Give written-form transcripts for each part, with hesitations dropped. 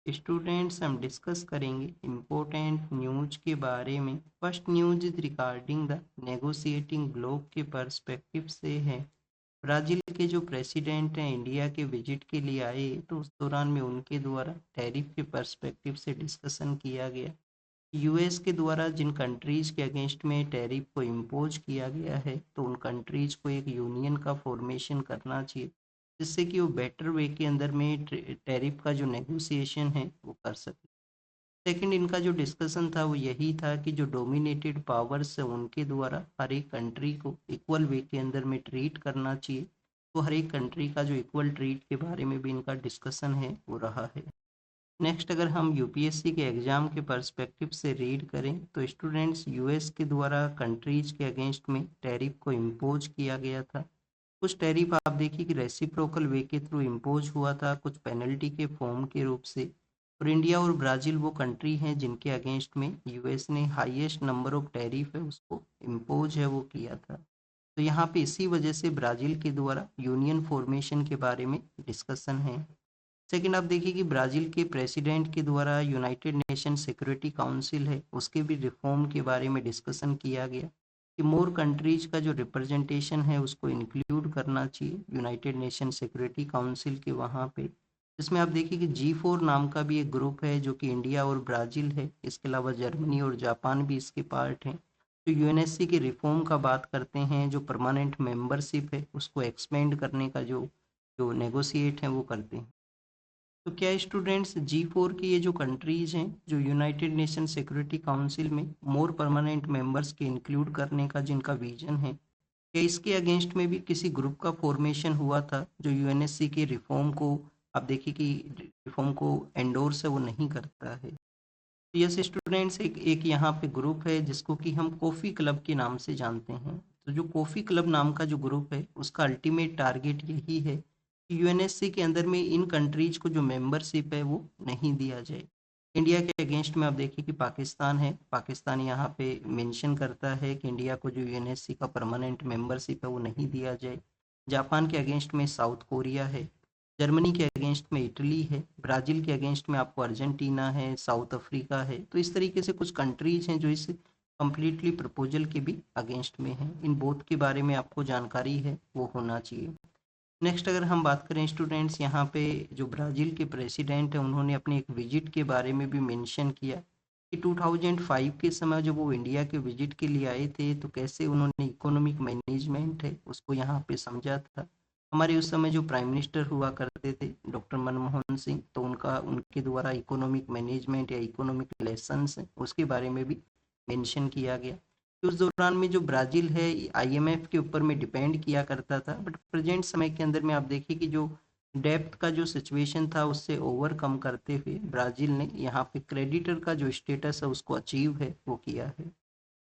Students हम discuss करेंगे important news के बारे में। First news is regarding the negotiating block के पर्सपेक्टिव से है। ब्राज़ील के जो प्रेसिडेंट हैं इंडिया के विजिट के लिए आए तो उस दौरान में उनके द्वारा टैरिफ के पर्सपेक्टिव से डिस्कशन किया गया। यूएस के द्वारा जिन कंट्रीज के अगेंस्ट में टैरिफ को इम्पोज किया गया है तो उन कंट्रीज को एक यूनियन का फॉर्मेशन करना चाहिए, जिससे कि वो बेटर वे के अंदर में टैरिफ का जो नेगोशिएशन है वो कर सके। सेकंड, इनका जो डिस्कशन था वो यही था कि जो डोमिनेटेड पावर्स है उनके द्वारा हर एक कंट्री को इक्वल वे के अंदर में ट्रीट करना चाहिए। तो हर एक कंट्री का जो इक्वल ट्रीट के बारे में भी इनका डिस्कशन है वो रहा है। नेक्स्ट, अगर हम यूपीएससी के एग्ज़ाम के पर्सपेक्टिव से रीड करें तो स्टूडेंट्स, यूएस के द्वारा कंट्रीज के अगेंस्ट में टैरिफ को इम्पोज किया गया था। कुछ टैरिफ आप देखिए कि रेसिप्रोकल वे के थ्रू इम्पोज हुआ था, कुछ पेनल्टी के फॉर्म के रूप से। और इंडिया और ब्राज़ील वो कंट्री हैं जिनके अगेंस्ट में यूएस ने हाईएस्ट नंबर ऑफ टैरिफ है उसको इम्पोज है वो किया था। तो यहाँ पे इसी वजह से ब्राज़ील के द्वारा यूनियन फॉर्मेशन के बारे में डिस्कशन है। सेकंड, आप देखिए कि ब्राज़ील के प्रेसिडेंट के द्वारा यूनाइटेड नेशन सिक्योरिटी काउंसिल है उसके भी रिफॉर्म के बारे में डिस्कशन किया गया कि मोर कंट्रीज का जो रिप्रेजेंटेशन है उसको इंक्लूड करना चाहिए यूनाइटेड नेशन सिक्योरिटी काउंसिल के वहाँ पे। इसमें आप देखिए कि G4 नाम का भी एक ग्रुप है जो कि इंडिया और ब्राज़ील है, इसके अलावा जर्मनी और जापान भी इसके पार्ट हैं। तो यूएनएससी के रिफॉर्म का बात करते हैं, जो परमानेंट मेंबरशिप है उसको एक्सपेंड करने का जो जो नेगोशिएट है वो करते हैं। तो क्या स्टूडेंट्स, G4 की ये जो कंट्रीज हैं जो यूनाइटेड नेशन सिक्योरिटी काउंसिल में मोर परमानेंट मेंबर्स के इंक्लूड करने का जिनका विजन है, क्या इसके अगेंस्ट में भी किसी ग्रुप का फॉर्मेशन हुआ था जो यूएनएससी के रिफॉर्म को, आप देखिए कि रिफॉर्म को एंडोर्स है वो नहीं करता है। यस स्टूडेंट्स, एक एक यहाँ पे ग्रुप है जिसको कि हम कॉफ़ी क्लब के नाम से जानते हैं। तो जो कॉफ़ी क्लब नाम का जो ग्रुप है उसका अल्टीमेट टारगेट यही है कि यूएनएससी के अंदर में इन कंट्रीज को जो मेंबरशिप है वो नहीं दिया जाए। इंडिया के अगेंस्ट में आप देखिए कि पाकिस्तान है, पाकिस्तान यहाँ पे मेंशन करता है कि इंडिया को जो यूएनएससी का परमानेंट मेंबरशिप है वो नहीं दिया जाए। जापान के अगेंस्ट में साउथ कोरिया है, जर्मनी के अगेंस्ट में इटली है, ब्राज़ील के अगेंस्ट में आपको अर्जेंटीना है, साउथ अफ्रीका है। तो इस तरीके से कुछ कंट्रीज हैं जो इस कम्प्लीटली प्रपोजल के भी अगेंस्ट में हैं। इन बोथ के बारे में आपको जानकारी है वो होना चाहिए। नेक्स्ट, अगर हम बात करें स्टूडेंट्स, यहाँ पे जो ब्राज़ील के प्रेसिडेंट हैं उन्होंने अपने एक विजिट के बारे में भी मेंशन किया कि 2005 के समय जब वो इंडिया के विजिट के लिए आए थे तो कैसे उन्होंने इकोनॉमिक मैनेजमेंट है उसको यहाँ पे समझा था। हमारे उस समय जो प्राइम मिनिस्टर हुआ करते थे डॉक्टर मनमोहन सिंह, तो उनका उनके द्वारा इकोनॉमिक मैनेजमेंट या इकोनॉमिक लेसन्स उसके बारे में भी मेंशन किया गया। उस दौरान में जो ब्राज़ील है आईएमएफ के ऊपर में डिपेंड किया करता था, बट प्रेजेंट समय के अंदर में आप देखिए कि जो डेप्थ का जो सिचुएशन था उससे ओवरकम करते हुए ब्राज़ील ने यहाँ पे क्रेडिटर का जो स्टेटस है उसको अचीव है वो किया है।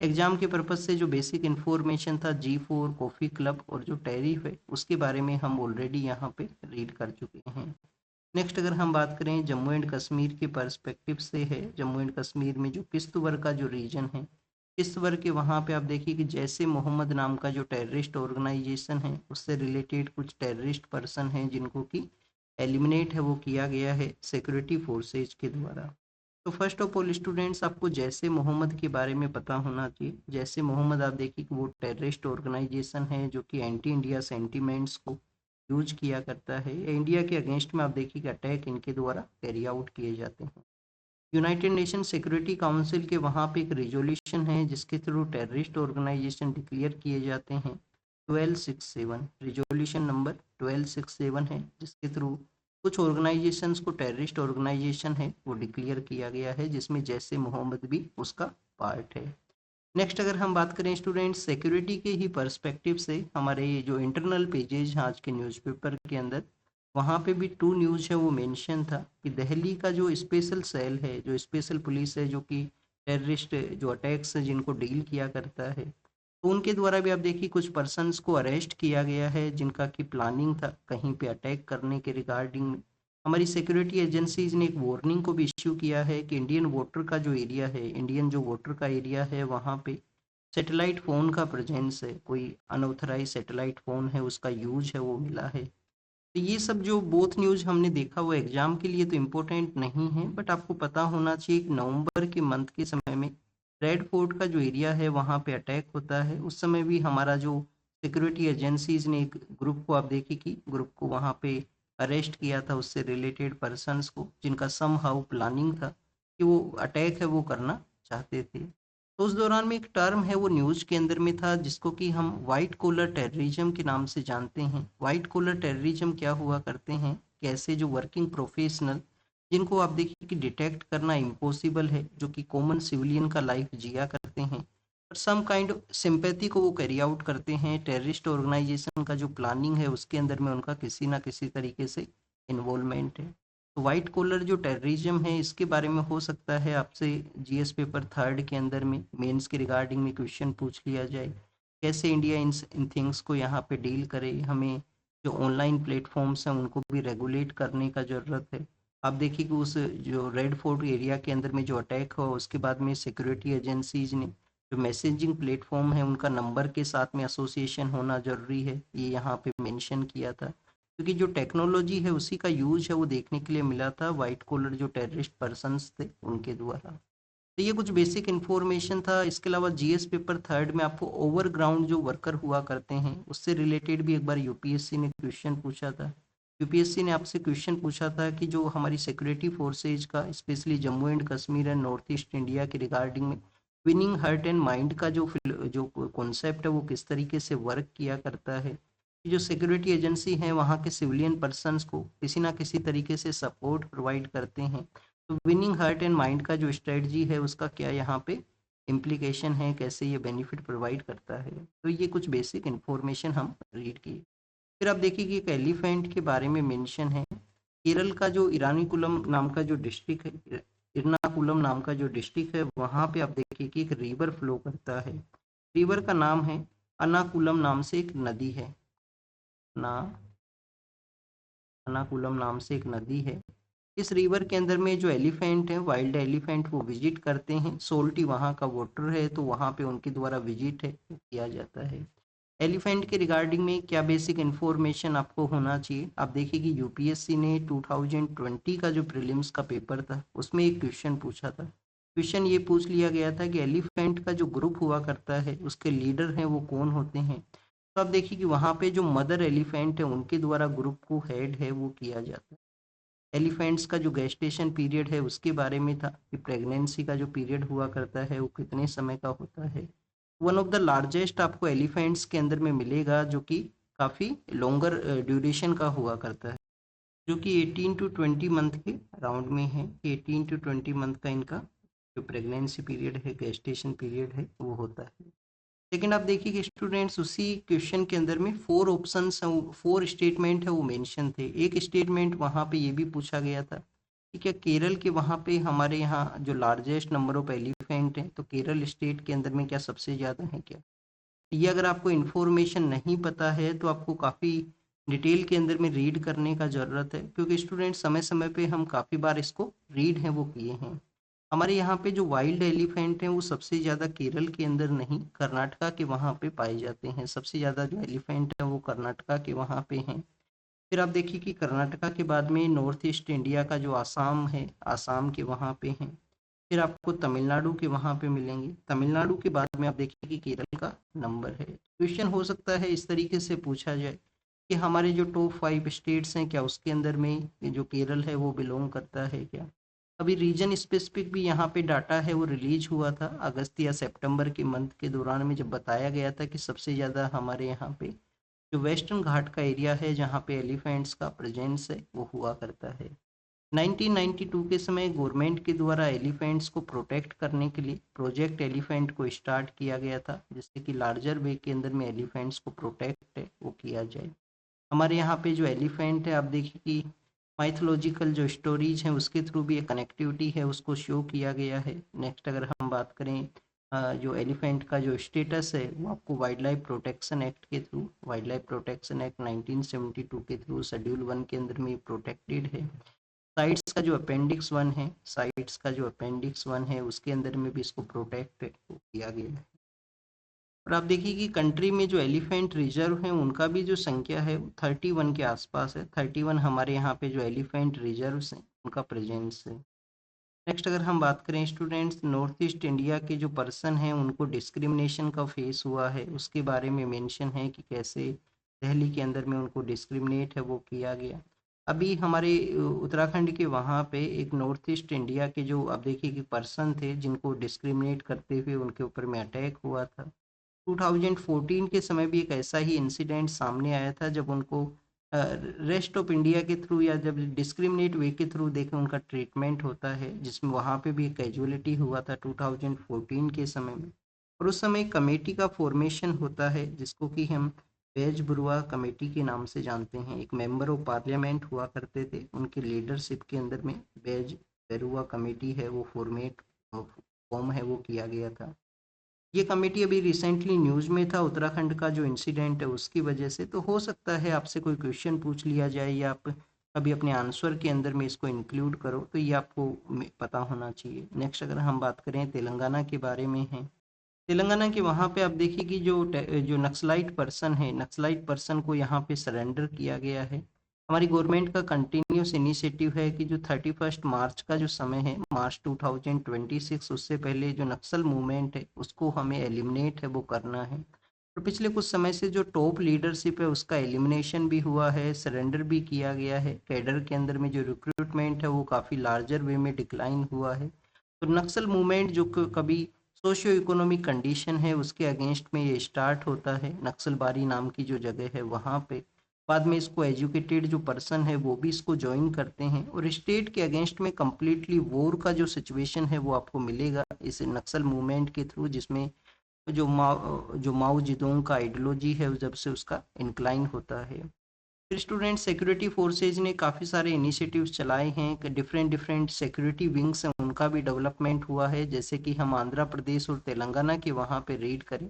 एग्जाम के पर्पज से जो बेसिक इन्फॉर्मेशन था G4 कॉफ़ी क्लब और जो टैरिफ है उसके बारे में हम ऑलरेडी यहाँ पे रीड कर चुके हैं। नेक्स्ट, अगर हम बात करें जम्मू एंड कश्मीर के पर्सपेक्टिव से है, जम्मू एंड कश्मीर में जो किश्तवाड़ का जो रीजन है, किश्तवाड़ के वहाँ पे आप देखिए कि जैसे मोहम्मद नाम का जो टेररिस्ट ऑर्गेनाइजेशन है उससे रिलेटेड कुछ टेररिस्ट पर्सन हैं जिनको कि एलिमिनेट है वो किया गया है सिक्योरिटी फोर्सेज के द्वारा। तो फर्स्ट ऑफ ऑल स्टूडेंट्स, आपको जैसे मोहम्मद के बारे में पता होना चाहिए। जैसे मोहम्मद आप देखिए कि वो टेररिस्ट ऑर्गेनाइजेशन है जो कि एंटी इंडिया सेंटीमेंट्स को यूज किया करता है, या इंडिया के अगेंस्ट में आप देखिए कि अटैक इनके द्वारा कैरी आउट किए जाते हैं। यूनाइटेड नेशन सिक्योरिटी काउंसिल के वहाँ पे एक रिजोल्यूशन है जिसके थ्रू टेररिस्ट ऑर्गेनाइजेशन डिक्लेयर किए जाते हैं। 1267 रिजोल्यूशन नंबर 1267 है जिसके थ्रू कुछ ऑर्गेनाइजेशंस को टेररिस्ट ऑर्गेनाइजेशन है वो डिक्लेयर किया गया है, जिसमें जैसे मोहम्मद भी उसका पार्ट है। नेक्स्ट, अगर हम बात करें स्टूडेंट्स सिक्योरिटी के ही पर्सपेक्टिव से, हमारे जो इंटरनल पेजेज हैं आज के न्यूज़पेपर के अंदर, वहाँ पे भी टू न्यूज़ है वो मेंशन था कि दिल्ली का जो स्पेशल सेल है, जो स्पेशल पुलिस है जो कि टेररिस्ट जो अटैक्स है जिनको डील किया करता है, तो उनके द्वारा भी आप देखिए कुछ पर्सन्स को अरेस्ट किया गया है जिनका कि प्लानिंग था कहीं पे अटैक करने के रिगार्डिंग। हमारी सिक्योरिटी एजेंसीज ने एक वार्निंग को भी इश्यू किया है कि इंडियन वोटर का जो एरिया है, इंडियन जो वोटर का एरिया है वहाँ पे सैटेलाइट फ़ोन का प्रेजेंस है, कोई अनऑथराइज सैटेलाइट फ़ोन है उसका यूज है वो मिला है। तो ये सब जो बोथ न्यूज़ हमने देखा वो एग्जाम के लिए तो इम्पोर्टेंट नहीं है, बट आपको पता होना चाहिए कि नवंबर के मंथ के समय में रेड फोर्ट का जो एरिया है वहाँ पे अटैक होता है। उस समय भी हमारा जो सिक्योरिटी एजेंसीज ने एक ग्रुप को, आप देखिए कि ग्रुप को वहाँ पे अरेस्ट किया था, उससे रिलेटेड पर्सन्स को, जिनका सम हाउ प्लानिंग था कि वो अटैक है वो करना चाहते थे। तो उस दौरान में एक टर्म है वो न्यूज़ के अंदर में था जिसको कि हम वाइट कॉलर टेररिज्म के नाम से जानते हैं। वाइट कॉलर टेररिज्म क्या हुआ करते हैं, कैसे जो वर्किंग प्रोफेशनल, जिनको आप देखिए कि डिटेक्ट करना इम्पॉसिबल है, जो कि कॉमन सिविलियन का लाइफ जिया करते हैं, और सम काइंड ऑफ सिंपैथी को वो कैरी आउट करते हैं। टेररिस्ट ऑर्गेनाइजेशन का जो प्लानिंग है उसके अंदर में उनका किसी ना किसी तरीके से इन्वॉल्वमेंट है। तो वाइट कॉलर जो टेररिज्म है इसके बारे में हो सकता है आपसे जीएस पेपर थर्ड के अंदर में मेंस के रिगार्डिंग में क्वेश्चन पूछ लिया जाए। कैसे इंडिया इन थिंग्स को यहाँ पे डील करे, हमें जो ऑनलाइन प्लेटफॉर्म्स हैं उनको भी रेगुलेट करने का ज़रूरत है। आप देखिए कि उस जो रेड फोर्ट एरिया के अंदर में जो अटैक हुआ उसके बाद में सिक्योरिटी एजेंसीज ने जो मैसेजिंग प्लेटफॉर्म है उनका नंबर के साथ में एसोसिएशन होना ज़रूरी है, ये यहाँ पे मेंशन किया था। क्योंकि जो टेक्नोलॉजी है उसी का यूज है वो देखने के लिए मिला था वाइट कॉलर जो टेररिस्ट पर्सन्स थे उनके द्वारा। तो ये कुछ बेसिक इन्फॉर्मेशन था। इसके अलावा जीएस पेपर थर्ड में आपको ओवरग्राउंड जो वर्कर हुआ करते हैं उससे रिलेटेड भी एक बार यूपीएससी ने क्वेश्चन पूछा था। यूपीएससी ने आपसे क्वेश्चन पूछा था कि जो हमारी सिक्योरिटी फोर्सेज का specially Jammu and Kashmir and north east India के रिगार्डिंग में विनिंग हार्ट एंड माइंड का जो कॉन्सेप्ट है वो किस तरीके से वर्क किया करता है। जो सिक्योरिटी एजेंसी हैं वहाँ के सिविलियन पर्सन्स को किसी ना किसी तरीके से सपोर्ट प्रोवाइड करते हैं। तो विनिंग हार्ट एंड माइंड का जो स्ट्रेटजी है उसका क्या यहाँ पे इम्प्लीकेशन है, कैसे ये बेनिफिट प्रोवाइड करता है। तो ये कुछ बेसिक इन्फॉर्मेशन हम रीड किए। फिर आप देखिए कि एक एलिफेंट के बारे में मेंशन है। केरल का जो इरानीकुलम नाम का जो डिस्ट्रिक्ट है, इरनाकुलम नाम का जो डिस्ट्रिक्ट है वहाँ पे आप देखिए कि एक रिवर फ्लो करता है। रिवर का नाम है अनाकुलम, नाम से एक नदी है ना, अनाकुलम नाम से एक नदी है। इस रिवर के अंदर में जो एलिफेंट है, वाइल्ड एलिफेंट, वो विजिट करते हैं। सोल्टी वहाँ का वाटर है तो वहाँ पे उनके द्वारा विजिट है वो किया जाता है। एलिफेंट के रिगार्डिंग में क्या बेसिक इन्फॉर्मेशन आपको होना चाहिए, आप देखिए कि यूपीएससी ने 2020 का जो प्रीलिम्स का पेपर था उसमें एक क्वेश्चन पूछा था। क्वेश्चन ये पूछ लिया गया था कि एलिफेंट का जो ग्रुप हुआ करता है उसके लीडर हैं वो कौन होते हैं। तो आप देखिए कि वहाँ पे जो मदर एलिफेंट है उनके द्वारा ग्रुप को हेड है वो किया जाता है। एलिफेंट्स का जो गेस्टेशन पीरियड है उसके बारे में था कि प्रेगनेंसी का जो पीरियड हुआ करता है वो कितने समय का होता है। वन ऑफ द लार्जेस्ट आपको एलिफेंट्स के अंदर में मिलेगा जो कि काफ़ी लॉन्गर ड्यूरेशन का हुआ करता है, जो कि 18 टू 20 मंथ के अराउंड में है। 18 टू 20 मंथ का इनका जो प्रेगनेंसी पीरियड है, गेस्टेशन पीरियड है, वो होता है। लेकिन आप देखिए कि स्टूडेंट्स उसी क्वेश्चन के अंदर में फोर ऑप्शंस हैं, फोर स्टेटमेंट है वो मेंशन थे। एक स्टेटमेंट वहाँ पे ये भी पूछा गया था कि क्या केरल के वहाँ पे हमारे यहाँ जो लार्जेस्ट नंबर ऑफ एलिफेंट हैं तो केरल स्टेट के अंदर में क्या सबसे ज़्यादा है क्या। ये अगर आपको इन्फॉर्मेशन नहीं पता है तो आपको काफ़ी डिटेल के अंदर में रीड करने का ज़रूरत है, क्योंकि स्टूडेंट समय समय पे हम काफ़ी बार इसको रीड है वो किए हैं। हमारे यहाँ पे जो वाइल्ड एलिफेंट हैं वो सबसे ज़्यादा केरल के अंदर नहीं, कर्नाटका के वहाँ पे पाए जाते हैं। सबसे ज़्यादा जो एलिफेंट है वो कर्नाटका के वहाँ पे हैं। फिर आप देखिए कि कर्नाटका के बाद में नॉर्थ ईस्ट इंडिया का जो आसाम है, आसाम के वहाँ पे हैं। फिर आपको तमिलनाडु के वहाँ पे मिलेंगे। तमिलनाडु के बाद में आप देखिए कि केरल का नंबर है। क्वेश्चन हो सकता है इस तरीके से पूछा जाए कि हमारे जो टॉप 5 स्टेट्स हैं क्या उसके अंदर में ये जो केरल है वो बिलोंग करता है क्या। अभी रीजन स्पेसिफिक भी यहाँ पे डाटा है वो रिलीज हुआ था अगस्त या सितंबर के मंथ के दौरान में, जब बताया गया था कि सबसे ज़्यादा हमारे यहाँ पे जो वेस्टर्न घाट का एरिया है जहाँ पे एलिफेंट्स का प्रेजेंस है वो हुआ करता है। 1992 के समय गवर्नमेंट के द्वारा एलिफेंट्स को प्रोटेक्ट करने के लिए प्रोजेक्ट एलिफेंट को स्टार्ट किया गया था, जिससे कि लार्जर वे के अंदर में एलिफेंट्स को प्रोटेक्ट है वो किया जाए। हमारे यहाँ पे जो एलिफेंट है आप देखिए कि माइथोलॉजिकल जो स्टोरीज हैं उसके थ्रू भी एक कनेक्टिविटी है उसको शो किया गया है। नेक्स्ट अगर हम बात करें जो एलिफेंट का जो स्टेटस है वो आपको वाइल्ड लाइफ प्रोटेक्शन एक्ट के through, wild life protection act 1972 के थ्रू शेड्यूल 1 के अंदर में प्रोटेक्टेड है। साइट्स का जो अपेंडिक्स 1 है, साइट्स का जो अपेंडिक्स 1 है उसके अंदर में भी इसको प्रोटेक्ट किया गया है। और आप देखिए कि कंट्री में जो एलिफेंट रिजर्व है उनका भी जो संख्या है 31 के आसपास है। 31 हमारे यहाँ पे जो एलिफेंट रिजर्व्स हैं उनका प्रेजेंस है। नेक्स्ट अगर हम बात करें स्टूडेंट्स, नॉर्थ ईस्ट इंडिया के जो पर्सन हैं उनको डिस्क्रिमिनेशन का फेस हुआ है, उसके बारे में मेंशन है कि कैसे दिल्ली के अंदर में उनको डिस्क्रिमिनेट है वो किया गया। अभी हमारे उत्तराखंड के वहाँ पे एक नॉर्थ ईस्ट इंडिया के जो आप देखिए कि पर्सन थे जिनको डिस्क्रिमिनेट करते हुए उनके ऊपर में अटैक हुआ था। 2014 के समय भी एक ऐसा ही इंसिडेंट सामने आया था जब उनको रेस्ट ऑफ इंडिया के थ्रू या जब डिस्क्रिमिनेट वे के थ्रू देखें उनका ट्रीटमेंट होता है, जिसमें वहाँ पे भी कैजुअलिटी हुआ था 2014 के समय में। और उस समय कमेटी का फॉर्मेशन होता है जिसको कि हम बैज बरुआ कमेटी के नाम से जानते हैं। एक मेंबर ऑफ पार्लियामेंट हुआ करते थे, उनके लीडरशिप के अंदर में बैज बरुआ कमेटी है वो फॉर्म है वो किया गया था। ये कमेटी अभी रिसेंटली न्यूज़ में था, उत्तराखंड का जो इंसिडेंट है उसकी वजह से। तो हो सकता है आपसे कोई क्वेश्चन पूछ लिया जाए या आप कभी अपने आंसर के अंदर में इसको इंक्लूड करो, तो ये आपको पता होना चाहिए। नेक्स्ट अगर हम बात करें तेलंगाना के बारे में है। तेलंगाना के वहाँ पे आप देखिए कि जो नक्सलाइट पर्सन को यहाँ पे सरेंडर किया गया है। हमारी गवर्नमेंट का कंटिन्यूस इनिशिएटिव है कि जो 31 मार्च का जो समय है, मार्च 2026, उससे पहले जो नक्सल मूवमेंट है उसको हमें एलिमिनेट है वो करना है। और पिछले कुछ समय से जो टॉप लीडरशिप है उसका एलिमिनेशन भी हुआ है, सरेंडर भी किया गया है। कैडर के अंदर में जो रिक्रूटमेंट है वो काफ़ी लार्जर वे में डिक्लाइन हुआ है। तो नक्सल मूवमेंट जो कभी सोशियो इकोनॉमिक कंडीशन है उसके अगेंस्ट में ये स्टार्ट होता है, नक्सलबारी नाम की जो जगह है वहाँ पे। बाद में इसको एजुकेटेड जो पर्सन है वो भी इसको ज्वाइन करते हैं और स्टेट के अगेंस्ट में कम्प्लीटली वॉर का जो सिचुएशन है वो आपको मिलेगा इस नक्सल मूवमेंट के थ्रू, जिसमें जो माओ जिदोंग का आइडियोलॉजी है जब से उसका इंक्लाइन होता है। फिर स्टूडेंट सिक्योरिटी फोर्सेज ने काफ़ी सारे इनिशिएटिव्स चलाए हैं, डिफरेंट डिफरेंट सिक्योरिटी विंग्स हैं उनका भी डेवलपमेंट हुआ है। जैसे कि हम आंध्र प्रदेश और तेलंगाना के वहाँ पे रीड करें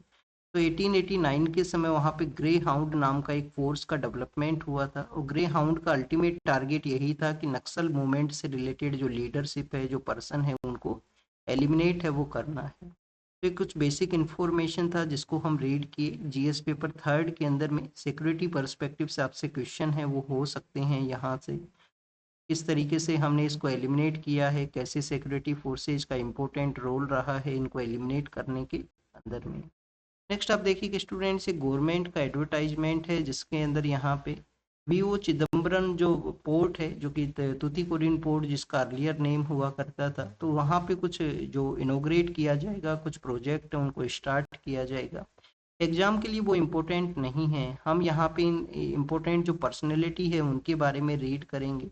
तो 1889 के समय वहाँ पे ग्रे हाउंड नाम का एक फोर्स का डेवलपमेंट हुआ था। और ग्रे हाउंड का अल्टीमेट टारगेट यही था कि नक्सल मूवमेंट से रिलेटेड जो लीडरशिप है, जो पर्सन है, उनको एलिमिनेट है वो करना है। तो ये कुछ बेसिक इन्फॉर्मेशन था जिसको हम रीड किए। जीएस पेपर थर्ड के अंदर में सिक्योरिटी पर्सपेक्टिव से आपसे क्वेश्चन है वो हो सकते हैं यहाँ से। किस तरीके से हमने इसको एलिमिनेट किया है, कैसे सिक्योरिटी फोर्सेज का इम्पोर्टेंट रोल रहा है इनको एलिमिनेट करने के अंदर में। नेक्स्ट आप देखिए कि स्टूडेंट्स एक गवर्नमेंट का एडवर्टाइजमेंट है जिसके अंदर यहाँ पे बीओ चिदम्बरम जो पोर्ट है, जो कि तूतीकोरिन पोर्ट जिसका अर्लियर नेम हुआ करता था, तो वहाँ पे कुछ जो इनोग्रेट किया जाएगा, कुछ प्रोजेक्ट उनको स्टार्ट किया जाएगा। एग्जाम के लिए वो इम्पोर्टेंट नहीं है, हम यहाँ पे इम्पोर्टेंट जो पर्सनैलिटी है उनके बारे में रीड करेंगे।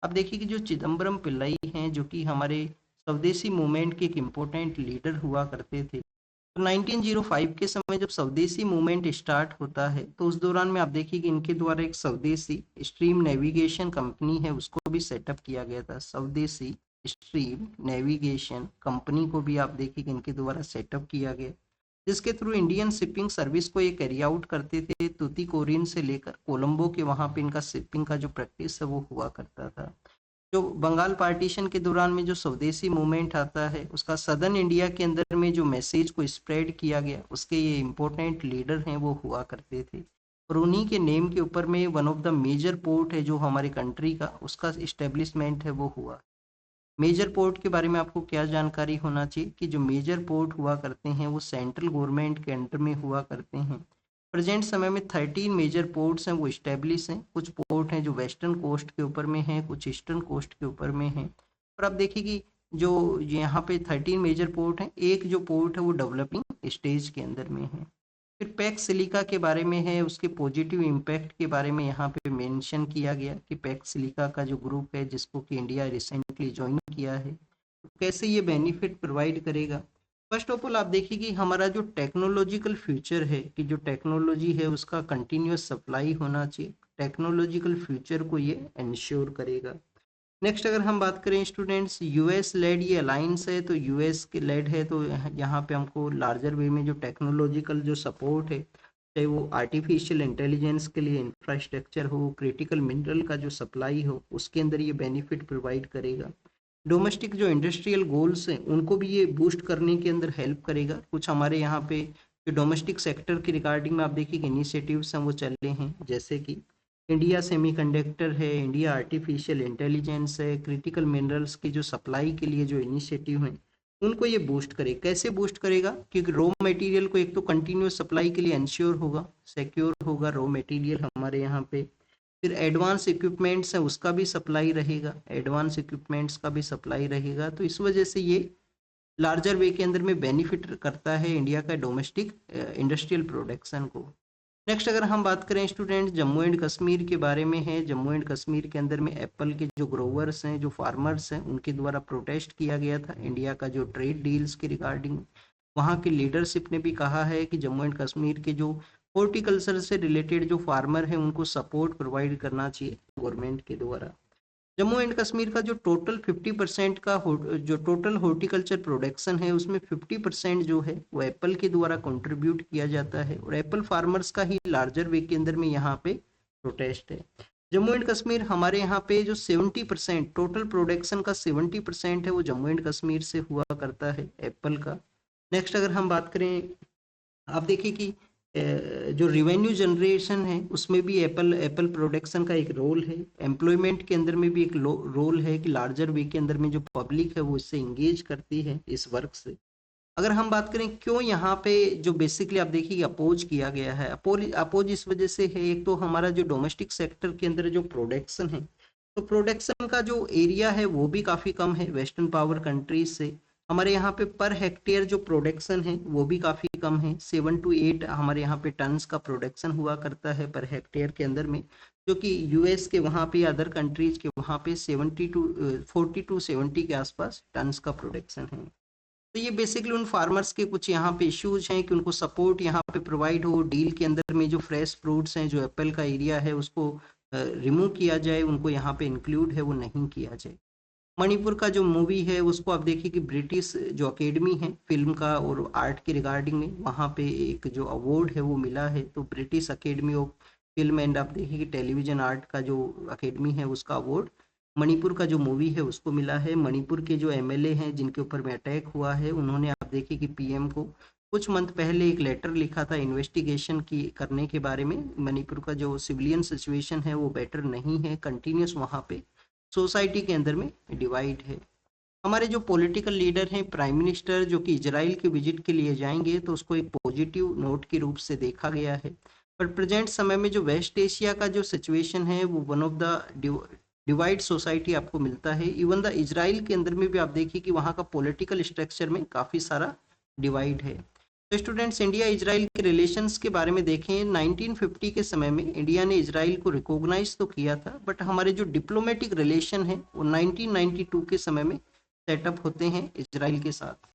अब देखिए कि जो चिदम्बरम पिल्लई हैं जो कि हमारे स्वदेशी मूवमेंट के एक इम्पोर्टेंट लीडर हुआ करते थे। तो 1905 के समय जब स्वदेशी मूवमेंट स्टार्ट होता है तो उस दौरान में आप देखिए कि इनके द्वारा एक स्वदेशी स्ट्रीम नेविगेशन कंपनी है उसको भी सेटअप किया गया था। स्वदेशी स्ट्रीम नेविगेशन कंपनी को भी आप देखिए कि इनके द्वारा सेटअप किया गया, जिसके थ्रू इंडियन शिपिंग सर्विस को ये कैरी आउट करते थे। तूतीकोरिन से लेकर कोलंबो के वहाँ पे इनका शिपिंग का जो प्रैक्टिस है वो हुआ करता था। जो बंगाल पार्टीशन के दौरान में जो स्वदेशी मूवमेंट आता है उसका सदर्न इंडिया के अंदर में जो मैसेज को स्प्रेड किया गया उसके ये इम्पोर्टेंट लीडर हैं वो हुआ करते थे। और उन्हीं के नेम के ऊपर में one of the major port है जो हमारी कंट्री का उसका इस्टेब्लिशमेंट है वो हुआ। मेजर पोर्ट के बारे में आपको क्या जानकारी होना चाहिए कि जो मेजर पोर्ट हुआ करते हैं वो सेंट्रल गवर्नमेंट के अंडर में हुआ करते हैं। प्रेजेंट समय में 13 मेजर पोर्ट्स हैं वो इस्टेब्लिश हैं। कुछ पोर्ट हैं जो वेस्टर्न कोस्ट के ऊपर में हैं, कुछ ईस्टर्न कोस्ट के ऊपर में हैं। और आप देखिए कि जो यहाँ पे 13 मेजर पोर्ट हैं, एक जो पोर्ट है वो डेवलपिंग स्टेज के अंदर में है। फिर पैक्स सिलिका के बारे में है, उसके पॉजिटिव इम्पैक्ट के बारे में यहाँ पे मेंशन किया गया कि पैक्स सिलिका का जो ग्रुप है जिसको कि इंडिया रिसेंटली ज्वाइन किया है, तो कैसे ये बेनिफिट प्रोवाइड करेगा। फर्स्ट ऑफ ऑल आप देखिए कि हमारा जो टेक्नोलॉजिकल फ्यूचर है, कि जो टेक्नोलॉजी है उसका कंटिन्यूस सप्लाई होना चाहिए, टेक्नोलॉजिकल फ्यूचर को ये इंश्योर करेगा। नेक्स्ट अगर हम बात करें स्टूडेंट्स, यूएस लेड ये अलायंस है, तो यूएस के लेड है, तो यहाँ पे हमको लार्जर वे में जो टेक्नोलॉजिकल जो सपोर्ट है, चाहे वो आर्टिफिशियल इंटेलिजेंस के लिए इंफ्रास्ट्रक्चर हो, क्रिटिकल मिनरल का जो सप्लाई हो, उसके अंदर ये बेनिफिट प्रोवाइड करेगा। डोमेस्टिक जो इंडस्ट्रियल गोल्स हैं उनको भी ये बूस्ट करने के अंदर हेल्प करेगा। कुछ हमारे यहाँ पे जो डोमेस्टिक सेक्टर के रिगार्डिंग में आप देखिए इनिशिएटिव्स हैं वो चल रहे हैं, जैसे कि इंडिया सेमीकंडक्टर है, इंडिया आर्टिफिशियल इंटेलिजेंस है, क्रिटिकल मिनरल्स की जो सप्लाई के लिए जो इनिशिएटिव हैं उनको ये बूस्ट करे। कैसे बूस्ट करेगा? क्योंकि रॉ मटेरियल को एक तो कंटिन्यूस सप्लाई के लिए इंश्योर होगा, सिक्योर होगा रॉ मटेरियल हमारे यहाँ पे। फिर एडवांस इक्विपमेंट्स है उसका भी सप्लाई रहेगा, एडवांस इक्विपमेंट्स का भी सप्लाई रहेगा। तो इस वजह से ये लार्जर वे के अंदर में बेनिफिट करता है इंडिया का डोमेस्टिक इंडस्ट्रियल प्रोडक्शन को। नेक्स्ट अगर हम बात करें स्टूडेंट जम्मू एंड कश्मीर के बारे में है, जम्मू एंड कश्मीर के अंदर में एप्पल के जो ग्रोवर्स हैं, जो फार्मर्स हैं, उनके द्वारा प्रोटेस्ट किया गया था इंडिया का जो ट्रेड डील्स के रिगार्डिंग। वहाँ की लीडरशिप ने भी कहा है कि जम्मू एंड कश्मीर के जो हॉर्टिकल्चर से रिलेटेड जो फार्मर है उनको सपोर्ट प्रोवाइड करना चाहिए गवर्नमेंट के द्वारा। जम्मू एंड कश्मीर का जो टोटल 50% का जो टोटल हॉर्टिकल्चर प्रोडक्शन है उसमें 50% जो है वो एप्पल के द्वारा कंट्रीब्यूट किया जाता है, और एप्पल फार्मर्स का ही लार्जर वे के अंदर में यहाँ पे प्रोटेस्ट है। जम्मू एंड कश्मीर हमारे यहाँ पे जो 70% टोटल प्रोडक्शन का 70% है वो जम्मू एंड कश्मीर से हुआ करता है एप्पल का। नेक्स्ट अगर हम बात करें, आप देखिए कि जो रिवेन्यू जनरेशन है उसमें भी एप्पल प्रोडक्शन का एक रोल है, एम्प्लॉयमेंट के अंदर में भी एक रोल है कि लार्जर वे के अंदर में जो पब्लिक है वो इससे इंगेज करती है इस वर्क से। अगर हम बात करें क्यों यहाँ पे जो बेसिकली आप देखिए अपोज किया गया है, अपोज इस वजह से है, एक तो हमारा जो डोमेस्टिक सेक्टर के अंदर जो प्रोडक्शन है, तो प्रोडक्शन का जो एरिया है वो भी काफ़ी कम है वेस्टर्न पावर कंट्रीज से। हमारे यहाँ पे पर हेक्टेयर जो प्रोडक्शन है वो भी काफ़ी कम है, 7 to 8 हमारे यहाँ पे टन्स का प्रोडक्शन हुआ करता है पर हेक्टेयर के अंदर में, जो कि यूएस के वहाँ पे अदर कंट्रीज के वहाँ पे 40 to 70 के आसपास टन्स का प्रोडक्शन है। तो ये बेसिकली उन फार्मर्स के कुछ यहाँ पे इश्यूज हैं कि उनको सपोर्ट यहाँ पे प्रोवाइड हो, डील के अंदर में जो फ्रेश फ्रूट्स हैं, जो एप्पल का एरिया है उसको रिमूव किया जाए, उनको यहाँ पे इंक्लूड है वो नहीं किया जाए। मणिपुर का जो मूवी है उसको आप देखिए कि ब्रिटिश जो अकेडमी है फिल्म का और आर्ट के रिगार्डिंग में वहाँ पे एक जो अवार्ड है वो मिला है, तो British academy of film and आप देखिए कि टेलीविजन आर्ट का जो अकेडमी है उसका अवार्ड मणिपुर का जो मूवी है उसको मिला है। मणिपुर के जो एमएलए हैं जिनके ऊपर में अटैक हुआ है, उन्होंने आप देखिए कि पीएम को कुछ मंथ पहले एक लेटर लिखा था इन्वेस्टिगेशन की करने के बारे में। मणिपुर का जो सिविलियन सिचुएशन है वो बेटर नहीं है, कंटिन्यूस वहाँ पे सोसाइटी के अंदर में डिवाइड है। हमारे जो पॉलिटिकल लीडर हैं, प्राइम मिनिस्टर जो कि इजराइल के विजिट के लिए जाएंगे तो उसको एक पॉजिटिव नोट के रूप से देखा गया है, पर प्रेजेंट समय में जो वेस्ट एशिया का जो सिचुएशन है वो one of the divide society आपको मिलता है। इवन द इजराइल के अंदर में भी आप देखिए कि वहाँ का पॉलिटिकल स्ट्रक्चर में काफ़ी सारा डिवाइड है। तो स्टूडेंट्स इंडिया इजराइल के रिलेशंस के बारे में देखें, 1950 के समय में इंडिया ने इजराइल को रिकॉग्नाइज तो किया था, बट हमारे जो डिप्लोमेटिक रिलेशन है वो 1992 के समय में सेटअप होते हैं इजराइल के साथ,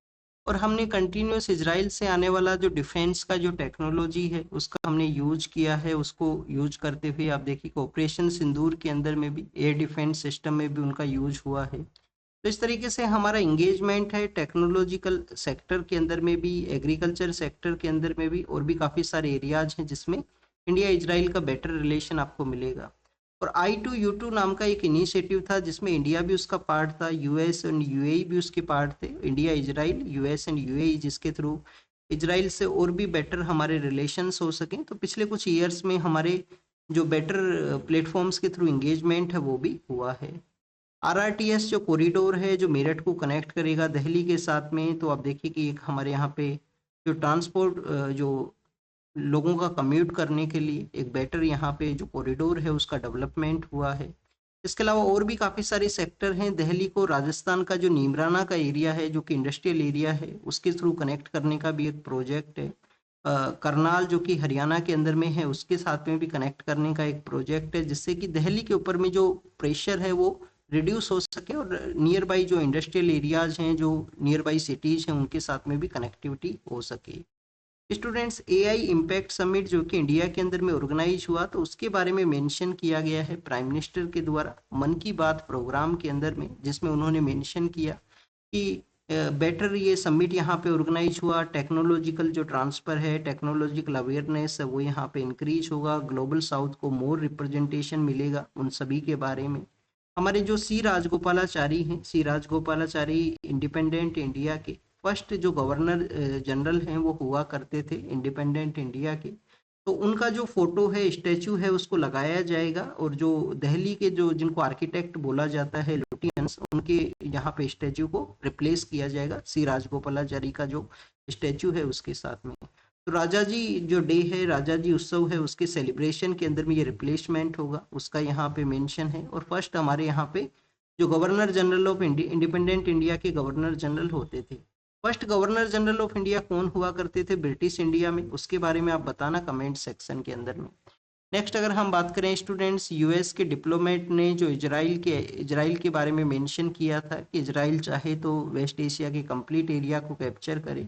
और हमने कंटिन्यूस इजराइल से आने वाला जो डिफेंस का जो टेक्नोलॉजी है उसका हमने यूज किया है। उसको यूज करते हुए आप देखिए कि ऑपरेशन सिंदूर के अंदर में भी एयर डिफेंस सिस्टम में भी उनका यूज हुआ है। तो इस तरीके से हमारा इंगेजमेंट है टेक्नोलॉजिकल सेक्टर के अंदर में भी, एग्रीकल्चर सेक्टर के अंदर में भी, और भी काफ़ी सारे एरियाज हैं जिसमें इंडिया इजराइल का बेटर रिलेशन आपको मिलेगा। और I2U2 नाम का एक इनिशिएटिव था जिसमें इंडिया भी उसका पार्ट था, यूएस एंड यूएई भी उसके पार्ट थे, India Israel, US and UAE, जिसके थ्रू इजराइल से और भी बेटर हमारे रिलेशंस हो सकें। तो पिछले कुछ ईयर्स में हमारे जो बेटर प्लेटफॉर्म्स के थ्रू इंगेजमेंट है वो भी हुआ है। RRTS जो कॉरिडोर है जो मेरठ को कनेक्ट करेगा दिल्ली के साथ में, तो आप देखिए कि एक हमारे यहाँ पे जो ट्रांसपोर्ट जो लोगों का कम्यूट करने के लिए एक बेटर यहाँ पे जो कॉरिडोर है उसका डेवलपमेंट हुआ है। इसके अलावा और भी काफ़ी सारे सेक्टर हैं। दिल्ली को राजस्थान का जो नीमराना का एरिया है जो कि इंडस्ट्रियल एरिया है उसके थ्रू कनेक्ट करने का भी एक प्रोजेक्ट है। करनाल जो कि हरियाणा के अंदर में है उसके साथ में भी कनेक्ट करने का एक प्रोजेक्ट है, जिससे कि दिल्ली के ऊपर में जो प्रेशर है वो रिड्यूस हो सके और नियर बाई जो इंडस्ट्रियल एरियाज हैं, जो नियर बाई सिटीज़ हैं, उनके साथ में भी कनेक्टिविटी हो सके। स्टूडेंट्स AI इम्पैक्ट समिट जो कि इंडिया के अंदर में ऑर्गेनाइज हुआ, तो उसके बारे में मेंशन किया गया है प्राइम मिनिस्टर के द्वारा मन की बात प्रोग्राम के अंदर में, जिसमें उन्होंने मेंशन किया कि बेटर ये समिट यहाँ पे ऑर्गेनाइज हुआ, टेक्नोलॉजिकल जो ट्रांसफ़र है, टेक्नोलॉजिकल अवेयरनेस है वो यहाँ पे इंक्रीज होगा, ग्लोबल साउथ को मोर रिप्रेजेंटेशन मिलेगा उन सभी के बारे में। हमारे जो सी राजगोपालाचारी हैं, सी राजगोपालाचारी इंडिपेंडेंट इंडिया के फर्स्ट जो गवर्नर जनरल हैं वो हुआ करते थे इंडिपेंडेंट इंडिया के। तो उनका जो फोटो है, स्टैचू है, उसको लगाया जाएगा। और जो दिल्ली के जो जिनको आर्किटेक्ट बोला जाता है लुटियंस, उनके यहाँ पे स्टैचू को रिप्लेस किया जाएगा सी राजगोपालाचारी का जो स्टैचू है उसके साथ में। तो राजा जी जो डे है, राजा जी उत्सव है, उसके सेलिब्रेशन के अंदर में ये रिप्लेसमेंट होगा, उसका यहाँ पे मेंशन है। और फर्स्ट हमारे यहाँ पे जो governor general of independent India के गवर्नर जनरल होते थे। First governor general of India कौन हुआ करते थे ब्रिटिश इंडिया में, उसके बारे में आप बताना कमेंट सेक्शन के अंदर में। नेक्स्ट अगर हम बात करें स्टूडेंट्स, यूएस के डिप्लोमेट ने जो इजराइल के बारे में मेंशन किया था कि इजराइल चाहे तो वेस्ट एशिया के कंप्लीट एरिया को कैप्चर करे।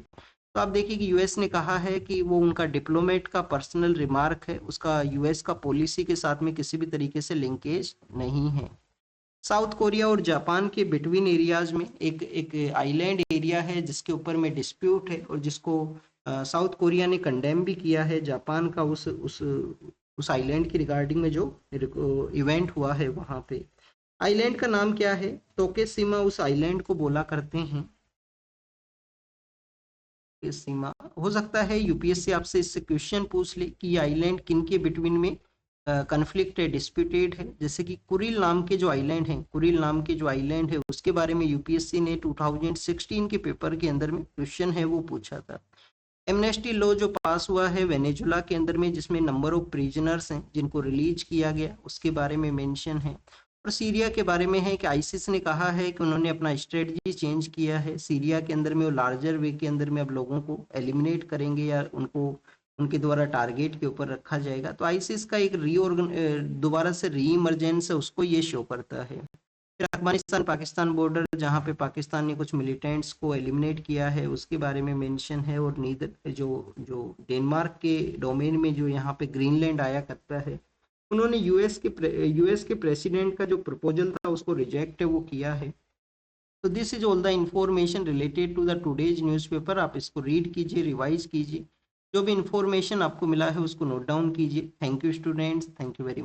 तो आप देखिए कि यूएस ने कहा है कि वो उनका डिप्लोमेट का पर्सनल रिमार्क है, उसका यूएस का पॉलिसी के साथ में किसी भी तरीके से लिंकेज नहीं है। साउथ कोरिया और जापान के बिटवीन एरियाज में एक आइलैंड एरिया है जिसके ऊपर में डिस्प्यूट है, और जिसको साउथ कोरिया ने कंडेम भी किया है जापान का उस आइलैंड की रिगार्डिंग में जो इवेंट हुआ है वहां पे। आइलैंड का नाम क्या है? तोकेशिमा उस आइलैंड को बोला करते हैं। सीमा हो सकता है यूपीएससी आपसे इससे क्वेश्चन पूछ ले कि ये आइलैंड किन के बिटवीन में कन्फ्लिक्ट है, डिस्प्यूटेड है। जैसे कि कुरिल नाम के जो आइलैंड है, कुरिल नाम के जो आइलैंड है उसके बारे में यूपीएससी ने 2016 के पेपर के अंदर में क्वेश्चन है वो पूछा था। एमनेस्टी लॉ जो पास हुआ है वेनेजुला के अंदर में, जिसमें नंबर ऑफ प्रिजनर्स हैं जिनको रिलीज किया गया, उसके बारे में मेंशन है। और सीरिया के बारे में है कि आईसिस ने कहा है कि उन्होंने अपना स्ट्रेटजी चेंज किया है सीरिया के अंदर में, वो लार्जर वे के अंदर में अब लोगों को एलिमिनेट करेंगे या उनको उनके द्वारा टारगेट के ऊपर रखा जाएगा। तो आईसिस का एक दोबारा से री इमरजेंस है, उसको ये शो करता है। फिर अफगानिस्तान पाकिस्तान बॉर्डर, जहाँ पे पाकिस्तान ने कुछ मिलिटेंट्स को एलिमिनेट किया है, उसके बारे में मेंशन है। और नीदर जो जो डेनमार्क के डोमेन में जो यहाँ पे ग्रीनलैंड आया करता है, उन्होंने यूएस के प्रेसिडेंट का जो प्रपोजल था उसको रिजेक्ट है वो किया है। तो this is all the information related to the today's newspaper. आप इसको रीड कीजिए, रिवाइज कीजिए, जो भी इंफॉर्मेशन आपको मिला है उसको नोट डाउन कीजिए। Thank you students, thank you very much.